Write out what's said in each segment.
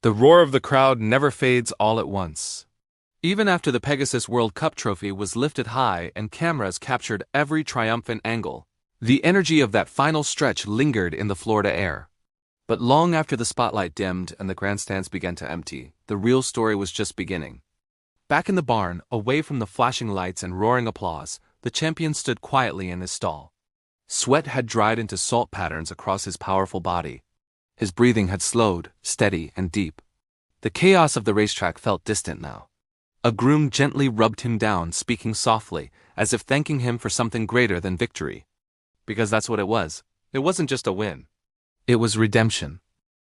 The roar of the crowd never fades all at once. Even after the Pegasus World Cup trophy was lifted high and cameras captured every triumphant angle, the energy of that final stretch lingered in the Florida air. But long after the spotlight dimmed and the grandstands began to empty, the real story was just beginning. Back in the barn, away from the flashing lights and roaring applause, the champion stood quietly in his stall. Sweat had dried into salt patterns across his powerful body. His breathing had slowed, steady and deep. The chaos of the racetrack felt distant now. A groom gently rubbed him down, speaking softly, as if thanking him for something greater than victory. Because that's what it was. It wasn't just a win. It was redemption.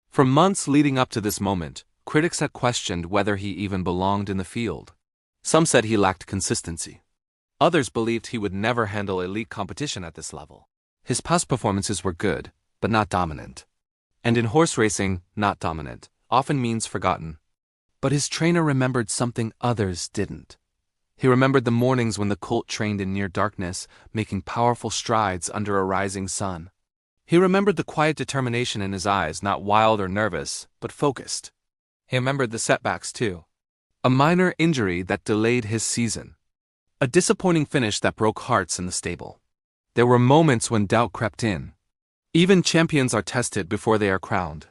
For months leading up to this moment, critics had questioned whether he even belonged in the field. Some said he lacked consistency. Others believed he would never handle elite competition at this level. His past performances were good, but not dominant. And in horse racing, not dominant often means forgotten. But his trainer remembered something others didn't. He remembered the mornings when the colt trained in near darkness, making powerful strides under a rising sun. He remembered the quiet determination in his eyes, not wild or nervous, but focused. He remembered the setbacks too. A minor injury that delayed his season. A disappointing finish that broke hearts in the stable. There were moments when doubt crept in. Even champions are tested before they are crowned.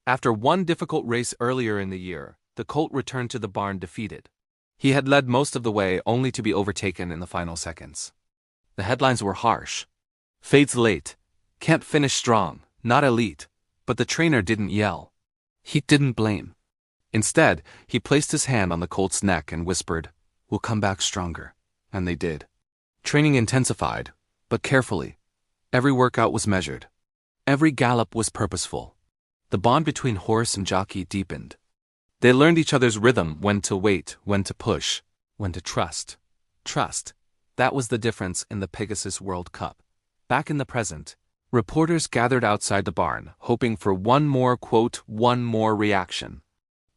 After one difficult race earlier in the year, the colt returned to the barn defeated. He had led most of the way only to be overtaken in the final seconds. The headlines were harsh. Fades late. Can't finish strong. Not elite. But the trainer didn't yell. He didn't blame. Instead, he placed his hand on the colt's neck and whispered, "We'll come back stronger." And they did. Training intensified, but carefully. Every workout was measured. Every gallop was purposeful. The bond between horse and jockey deepened. They learned each other's rhythm, when to wait, when to push, when to trust. Trust. That was the difference in the Pegasus World Cup. Back in the present, reporters gathered outside the barn, hoping for one more reaction.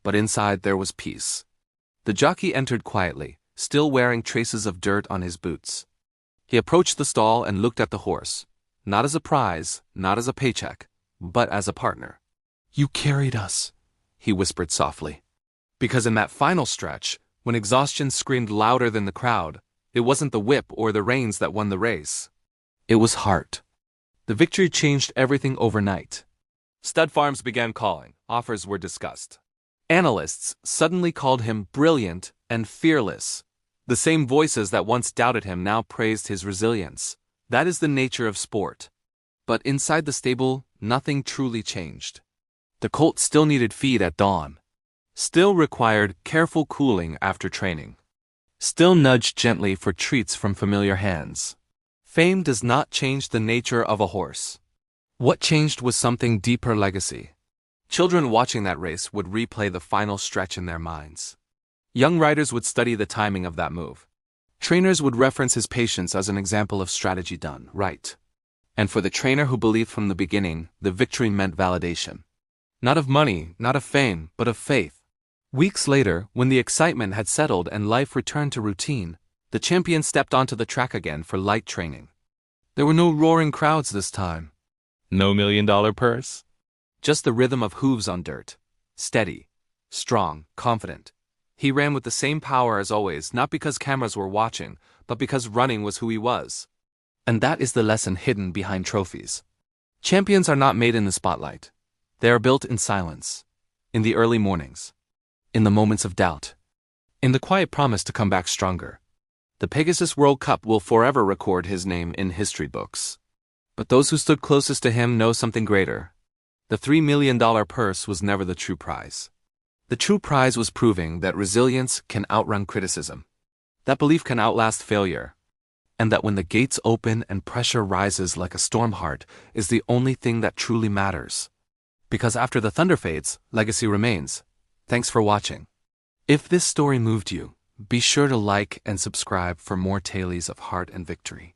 But inside there was peace. The jockey entered quietly, still wearing traces of dirt on his boots. He approached the stall and looked at the horse, not as a prize, not as a paycheck, but as a partner. "You carried us," he whispered softly. Because in that final stretch, when exhaustion screamed louder than the crowd, it wasn't the whip or the reins that won the race. It was heart. The victory changed everything overnight. Stud farms began calling, offers were discussed. Analysts suddenly called him brilliant and fearless. The same voices that once doubted him now praised his resilience. That is the nature of sport. But inside the stable, nothing truly changed. The colt still needed feed at dawn. Still required careful cooling after training. Still nudged gently for treats from familiar hands. Fame does not change the nature of a horse. What changed was something deeper: legacy. Children watching that race would replay the final stretch in their minds. Young riders would study the timing of that move. Trainers would reference his patience as an example of strategy done right. And for the trainer who believed from the beginning, the victory meant validation. Not of money, not of fame, but of faith. Weeks later, when the excitement had settled and life returned to routine, the champion stepped onto the track again for light training. There were no roaring crowds this time. No $1 million purse. Just the rhythm of hooves on dirt. Steady, strong, confident. He ran with the same power as always, not because cameras were watching, but because running was who he was. And that is the lesson hidden behind trophies. Champions are not made in the spotlight. They are built in silence, in the early mornings, in the moments of doubt, in the quiet promise to come back stronger. The Pegasus World Cup will forever record his name in history books. But those who stood closest to him know something greater. The $3 million purse was never the true prize. The true prize was proving that resilience can outrun criticism, that belief can outlast failure, and that when the gates open and pressure rises like a storm heart is the only thing that truly matters. Because after the thunder fades, legacy remains. Thanks for watching. If this story moved you, be sure to like and subscribe for more tales of heart and victory.